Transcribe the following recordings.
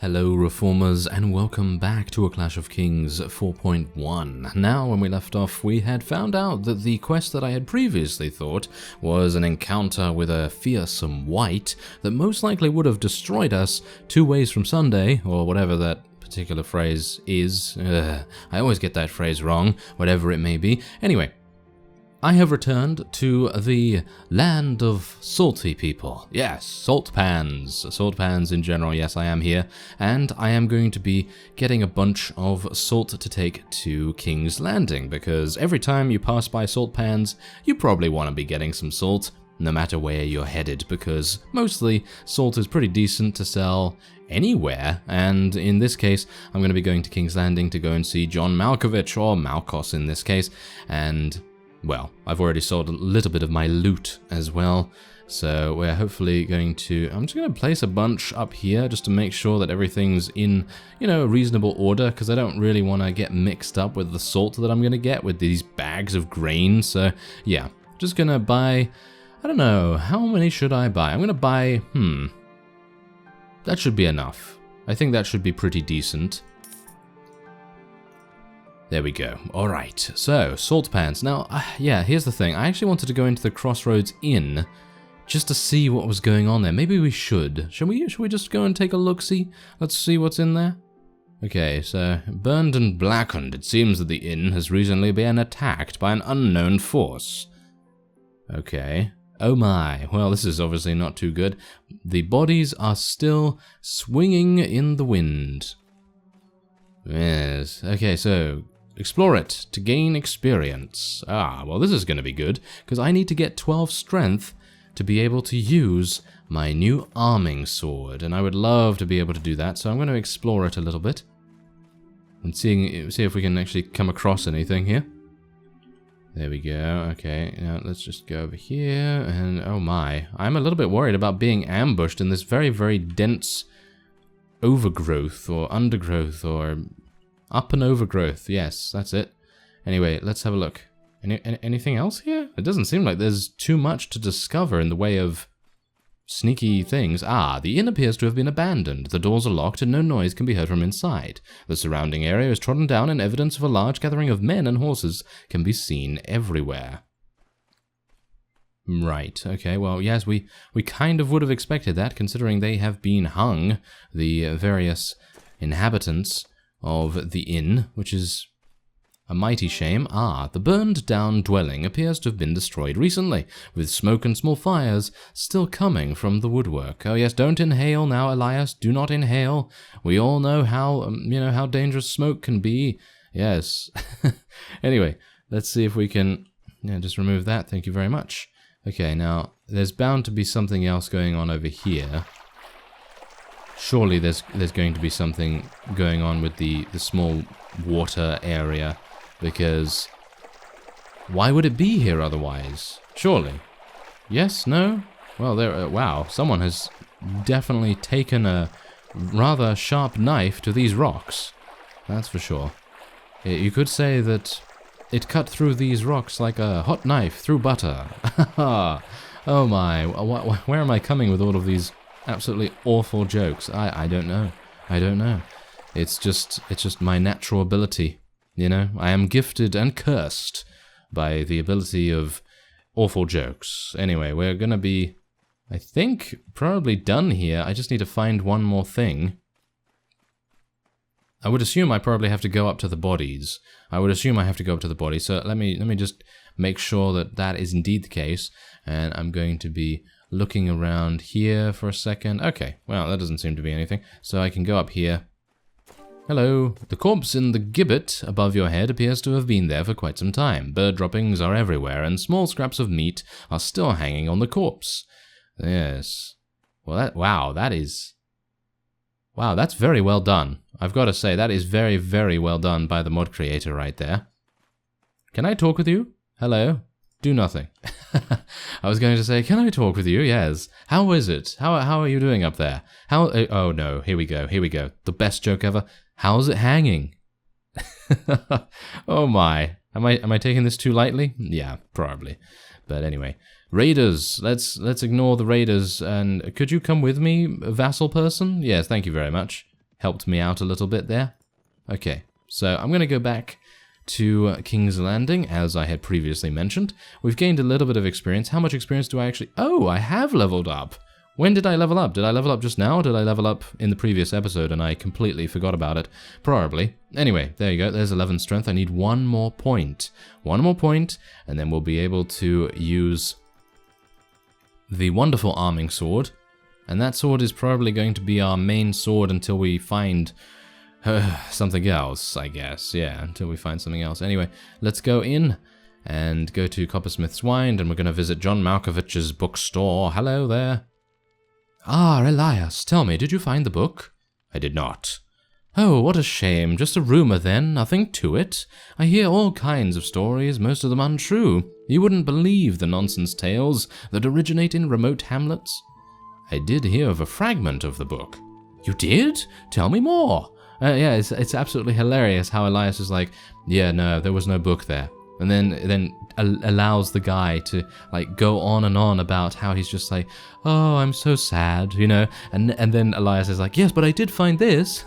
Hello Reformers and welcome back to A Clash of Kings 4.1. Now, when we left off, we had found out that the quest that I had previously thought was an encounter with a fearsome wight that most likely would have destroyed us 2 ways from Sunday, or whatever that particular phrase is. I always get that phrase wrong, whatever it may be. Anyway, I have returned to the land of salty people. Yes, salt pans. Salt pans in general, yes, I am here. And I am going to be getting a bunch of salt to take to King's Landing, because every time you pass by salt pans, you probably want to be getting some salt, no matter where you're headed, because mostly salt is pretty decent to sell anywhere, and in this case, I'm going to be going to King's Landing to go and see John Malkovich, or Malkos in this case, and well, I've already sold a little bit of my loot as well, so we're hopefully going to... I'm just going to place a bunch up here just to make sure that everything's in, a reasonable order, because I don't really want to get mixed up with the salt that I'm going to get with these bags of grain, so yeah, just going to buy... I don't know, how many should I buy? I'm going to buy... that should be enough. I think that should be pretty decent. There we go. Alright, so, salt pans. Now, yeah, here's the thing. I actually wanted to go into the Crossroads Inn just to see what was going on there. Maybe we should. Should we just go and take a look-see? Let's see what's in there. Okay, so, burned and blackened. It seems that the inn has recently been attacked by an unknown force. Okay. Oh my. Well, this is obviously not too good. The bodies are still swinging in the wind. Yes. Okay, so... explore it to gain experience. Well, this is going to be good, because I need to get 12 strength to be able to use my new arming sword, and I would love to be able to do that, so I'm going to explore it a little bit and see if we can actually come across anything here. There we go. Okay, now let's just go over here, and oh my, I'm a little bit worried about being ambushed in this very, very dense overgrowth, or undergrowth, or... up and overgrowth, yes, that's it. Anyway, let's have a look. Anything else here? It doesn't seem like there's too much to discover in the way of sneaky things. The inn appears to have been abandoned. The doors are locked and no noise can be heard from inside. The surrounding area is trodden down and evidence of a large gathering of men and horses can be seen everywhere. Right, okay, well, yes, we kind of would have expected that, considering they have been hung, the various inhabitants of the inn, which is a mighty shame. The burned down dwelling appears to have been destroyed recently, with smoke and small fires still coming from the woodwork. Oh yes, don't inhale now, Elias, do not inhale. We all know how, how dangerous smoke can be. Yes. Anyway, let's see if we can, just remove that, thank you very much. Okay, now, there's bound to be something else going on over here. Surely there's going to be something going on with the small water area, because why would it be here otherwise? Surely. Yes? No? Well, there. Wow, someone has definitely taken a rather sharp knife to these rocks. That's for sure. You could say that it cut through these rocks like a hot knife through butter. Oh my, where am I coming with all of these absolutely awful jokes? I don't know. I don't know. It's just my natural ability, I am gifted and cursed by the ability of awful jokes. Anyway, we're gonna be, I think, probably done here. I just need to find one more thing. I would assume I probably have to go up to the bodies. So let me just make sure that that is indeed the case, and I'm going to be looking around here for a second. Okay, well, that doesn't seem to be anything. So I can go up here. Hello. The corpse in the gibbet above your head appears to have been there for quite some time. Bird droppings are everywhere, and small scraps of meat are still hanging on the corpse. Yes. Well, wow, that's very well done. I've got to say, that is very, very well done by the mod creator right there. Can I talk with you? Hello? Do nothing. I was going to say, can I talk with you? Yes. How is it? How are you doing up there? Oh no, here we go. The best joke ever. How's it hanging? Oh my. Am I taking this too lightly? Yeah, probably. But anyway, Raiders, let's ignore the raiders, and could you come with me, vassal person? Yes, thank you very much. helped me out a little bit there. Okay, so I'm going to go back to King's Landing, as I had previously mentioned. We've gained a little bit of experience. How much experience do I actually... Oh, I have leveled up! When did I level up? Did I level up just now, or did I level up in the previous episode and I completely forgot about it? Probably. Anyway, there you go. There's 11 strength. I need one more point. One more point, and then we'll be able to use the wonderful arming sword. And that sword is probably going to be our main sword until we find something else, I guess. Yeah, until we find something else. Anyway, let's go in and go to Coppersmith's Wind, and we're going to visit John Malkovich's bookstore. Hello there. Ah, Elias, tell me, did you find the book? I did not. Oh, what a shame. Just a rumor then, nothing to it. I hear all kinds of stories, most of them untrue. You wouldn't believe the nonsense tales that originate in remote hamlets. I did hear of a fragment of the book. You did? Tell me more. Yeah, it's absolutely hilarious how Elias is like, yeah, no, there was no book there. And then allows the guy to like go on and on about how he's just like, oh, I'm so sad, you know, and then Elias is like, yes, but I did find this.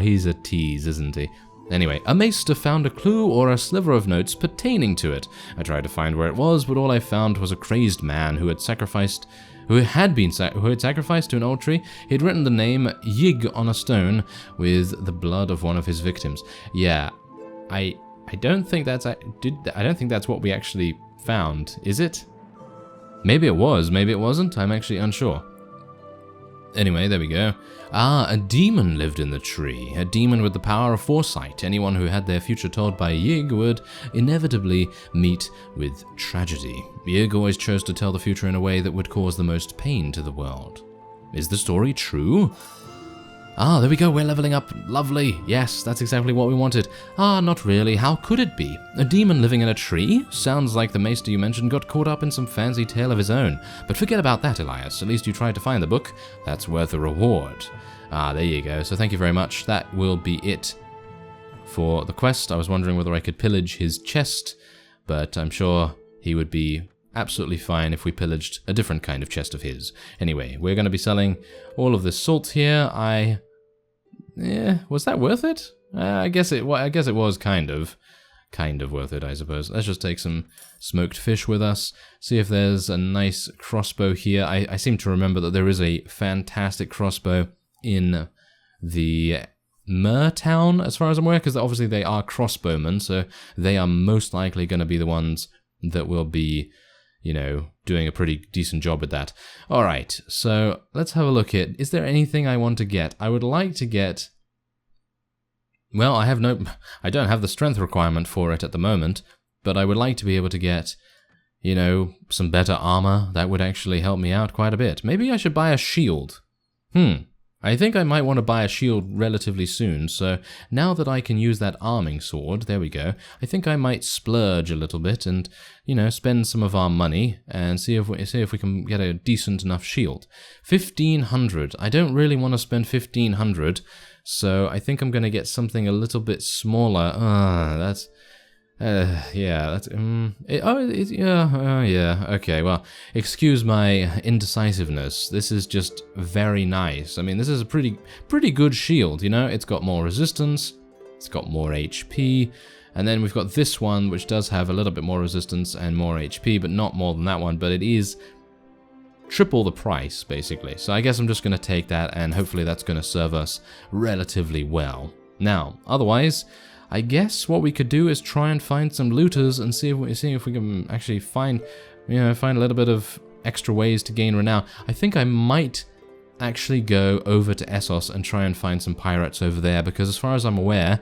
He's a tease, isn't he? Anyway, a maester found a clue or a sliver of notes pertaining to it. I tried to find where it was, but all I found was a crazed man who had sacrificed to an old tree. He'd written the name Yig on a stone with the blood of one of his victims. Yeah, I don't think that's what we actually found, is it? Maybe it was, maybe it wasn't. I'm actually unsure. Anyway, there we go. Ah, a demon lived in the tree. A demon with the power of foresight. Anyone who had their future told by Yig would inevitably meet with tragedy. Yig always chose to tell the future in a way that would cause the most pain to the world. Is the story true? Ah, there we go, we're leveling up. Lovely. Yes, that's exactly what we wanted. Ah, not really. How could it be? A demon living in a tree? Sounds like the maester you mentioned got caught up in some fancy tale of his own. But forget about that, Elias. At least you tried to find the book. That's worth a reward. Ah, there you go. So thank you very much. That will be it for the quest. I was wondering whether I could pillage his chest, but I'm sure he would be absolutely fine if we pillaged a different kind of chest of his. Anyway, we're going to be selling all of this salt here. Was that worth it? I guess it was kind of worth it, I suppose. Let's just take some smoked fish with us. See if there's a nice crossbow here. I seem to remember that there is a fantastic crossbow in the Myr town, as far as I'm aware, because obviously they are crossbowmen, so they are most likely going to be the ones that will be, you know, doing a pretty decent job with that. Alright, so let's have a look at, is there anything I want to get? I would like to get, well, I don't have the strength requirement for it at the moment, but I would like to be able to get, you know, some better armor. That would actually help me out quite a bit. Maybe I should buy a shield. I think I might want to buy a shield relatively soon, so now that I can use that arming sword, there we go, I think I might splurge a little bit and, you know, spend some of our money and see if we can get a decent enough shield. 1,500. I don't really want to spend 1,500, so I think I'm going to get something a little bit smaller. Okay, well, excuse my indecisiveness. This is just very nice. I mean, this is a pretty good shield, you know? It's got more resistance, it's got more HP, and then we've got this one, which does have a little bit more resistance and more HP, but not more than that one, but it is triple the price, basically. So I guess I'm just going to take that, and hopefully that's going to serve us relatively well. Now, otherwise, I guess what we could do is try and find some looters and see if we can actually find a little bit of extra ways to gain renown. I think I might actually go over to Essos and try and find some pirates over there, because as far as I'm aware,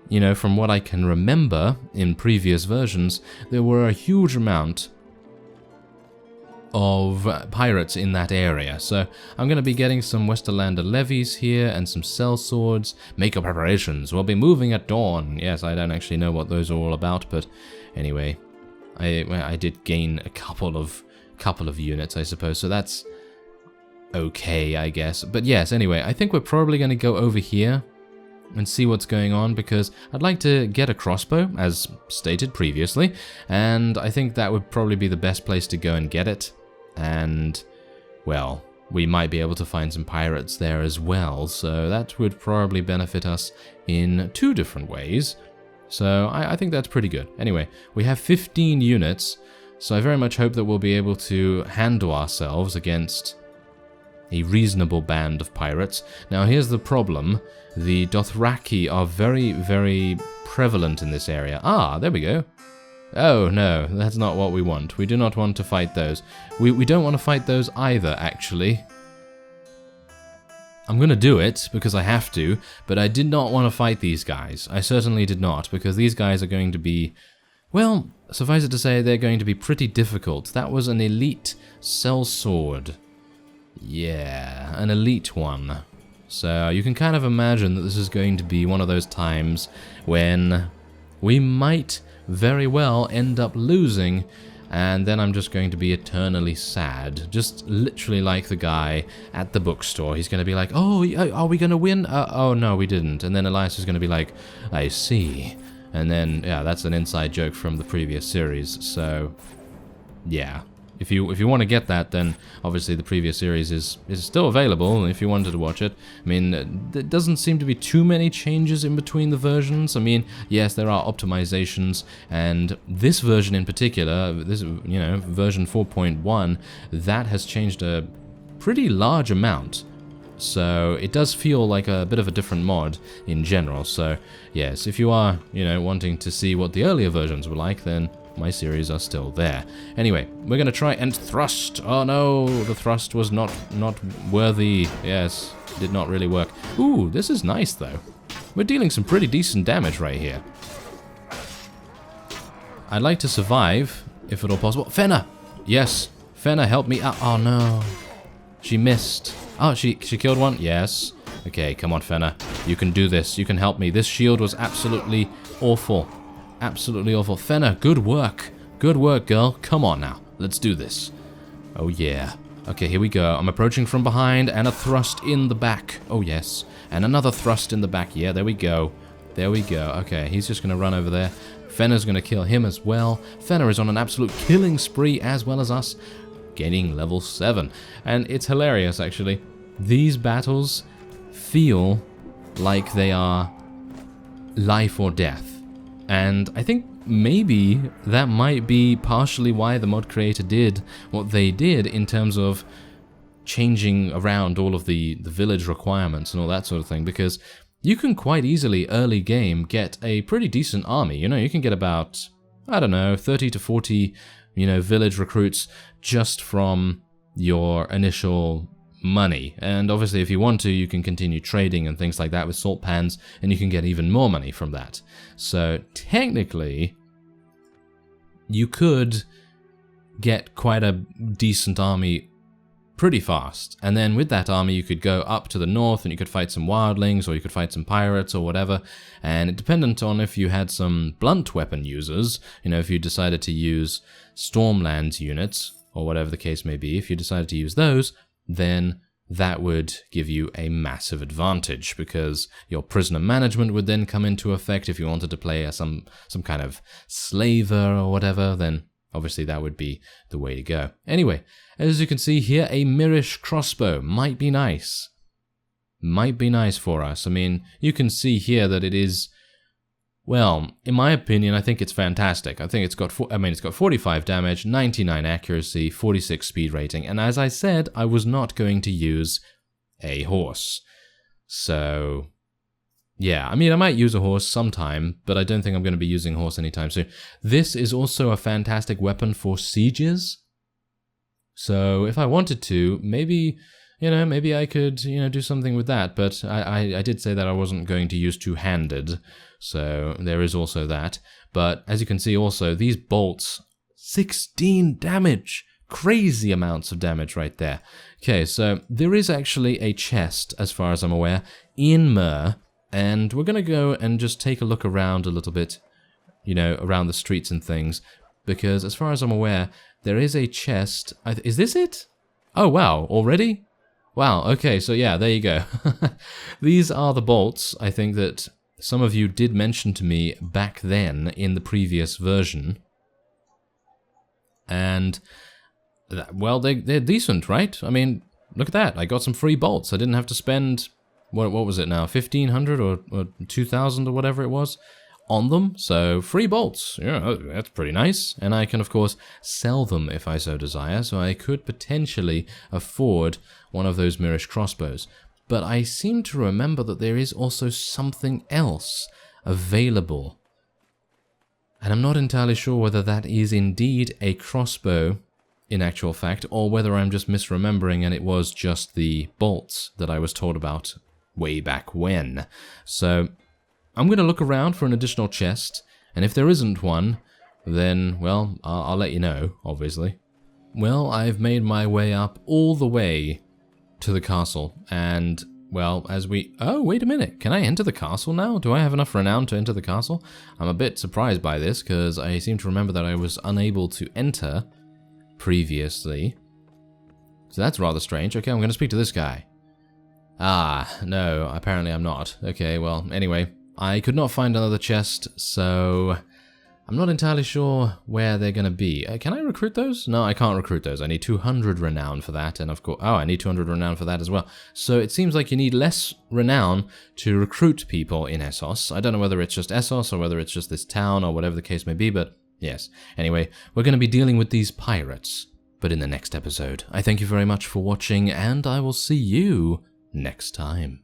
you know, from what I can remember in previous versions, there were a huge amount of pirates in that area. So I'm going to be getting some Westerlander levies here and some sellswords. Make your preparations. We'll be moving at dawn. Yes, I don't actually know what those are all about, but anyway, I did gain a couple of units, I suppose. So that's okay, I guess. But yes, anyway, I think we're probably going to go over here and see what's going on, because I'd like to get a crossbow, as stated previously, and I think that would probably be the best place to go and get it. And, well, we might be able to find some pirates there as well, so that would probably benefit us in 2 different ways. So I think that's pretty good. Anyway, we have 15 units, so I very much hope that we'll be able to handle ourselves against a reasonable band of pirates. Now here's the problem. The Dothraki are very, very prevalent in this area. Ah, there we go. Oh no, that's not what we want. We do not want to fight those. We don't want to fight those either, actually. I'm gonna do it, because I have to, but I did not want to fight these guys. I certainly did not, because these guys are going to be... Well, suffice it to say, they're going to be pretty difficult. That was an elite sellsword. Yeah, an elite one. So you can kind of imagine that this is going to be one of those times when we might very well end up losing, and then I'm just going to be eternally sad. Just literally like the guy at the bookstore. He's going to be like, oh, are we going to win? Oh, no, we didn't. And then Elias is going to be like, I see. And then, yeah, that's an inside joke from the previous series. So, yeah. If you want to get that, then obviously the previous series is still available if you wanted to watch it. I mean, there doesn't seem to be too many changes in between the versions. I mean, yes, there are optimizations, and this version in particular, this, you know, version 4.1, that has changed a pretty large amount. So it does feel like a bit of a different mod in general. So yes, if you are, you know, wanting to see what the earlier versions were like, then my series are still there. Anyway, we're gonna try and thrust. Oh no, the thrust was not worthy. Yes, did not really work. Ooh, this is nice though. We're dealing some pretty decent damage right here. I'd like to survive, if at all possible. Fenna! Yes, Fenna, help me out. Oh no, she missed. Oh, she killed one? Yes. Okay, come on, Fenna. You can do this. You can help me. This shield was absolutely awful. Absolutely awful. Fenna, good work. Good work, girl. Come on now. Let's do this. Oh, yeah. Okay, here we go. I'm approaching from behind, and a thrust in the back. Oh, yes. And another thrust in the back. Yeah, there we go. There we go. Okay, he's just going to run over there. Fenna's going to kill him as well. Fenna is on an absolute killing spree, as well as us, gaining level 7. And it's hilarious, actually. These battles feel like they are life or death. And I think maybe that might be partially why the mod creator did what they did in terms of changing around all of the village requirements and all that sort of thing, because you can quite easily early game get a pretty decent army. You know, you can get about, I don't know, 30 to 40, you know, village recruits just from your initial money. And obviously if you want to, you can continue trading and things like that with salt pans, and you can get even more money from that. So technically you could get quite a decent army pretty fast, and then with that army you could go up to the north and you could fight some wildlings, or you could fight some pirates or whatever. And it depended on if you had some blunt weapon users, you know, if you decided to use Stormlands units or whatever the case may be, if you decided to use those, then that would give you a massive advantage, because your prisoner management would then come into effect. If you wanted to play as some kind of slaver or whatever, then obviously that would be the way to go. Anyway, as you can see here, a Mirish crossbow might be nice. Might be nice for us. I mean, you can see here that it is, well, in my opinion, I think it's fantastic. I think it's got, it's got 45 damage, 99 accuracy, 46 speed rating, and as I said, I was not going to use a horse. So, yeah, I mean, I might use a horse sometime, but I don't think I'm going to be using a horse anytime soon. This is also a fantastic weapon for sieges. So, if I wanted to, maybe, you know, maybe I could, you know, do something with that, but I did say that I wasn't going to use two-handed. So there is also that. But as you can see also, these bolts, 16 damage. Crazy amounts of damage right there. Okay, so there is actually a chest, as far as I'm aware, in Myhrr. And we're going to go and just take a look around a little bit, you know, around the streets and things. Because as far as I'm aware, there is a chest. Is this it? Oh, wow, already? Wow, okay, so yeah, there you go. These are the bolts, I think, that some of you did mention to me back then in the previous version. And, well, they're decent, right? I mean, look at that. I got some free bolts. I didn't have to spend, what was it now, 1,500 or 2,000 or whatever it was on them. So free bolts. Yeah, that's pretty nice. And I can, of course, sell them if I so desire. So I could potentially afford one of those Mirish crossbows. But I seem to remember that there is also something else available. And I'm not entirely sure whether that is indeed a crossbow in actual fact, or whether I'm just misremembering and it was just the bolts that I was told about way back when. So I'm going to look around for an additional chest, and if there isn't one, then, well, I'll let you know, obviously. Well, I've made my way up all the way to the castle, and, well, as we... Oh, wait a minute, can I enter the castle now? Do I have enough renown to enter the castle? I'm a bit surprised by this, because I seem to remember that I was unable to enter previously. So that's rather strange. Okay, I'm going to speak to this guy. Ah, no, apparently I'm not. Okay, well, anyway, I could not find another chest, so I'm not entirely sure where they're going to be. Can I recruit those? No, I can't recruit those. I need 200 renown for that, and of course... Oh, I need 200 renown for that as well. So it seems like you need less renown to recruit people in Essos. I don't know whether it's just Essos or whether it's just this town or whatever the case may be, but yes. Anyway, we're going to be dealing with these pirates, but in the next episode. I thank you very much for watching, and I will see you next time.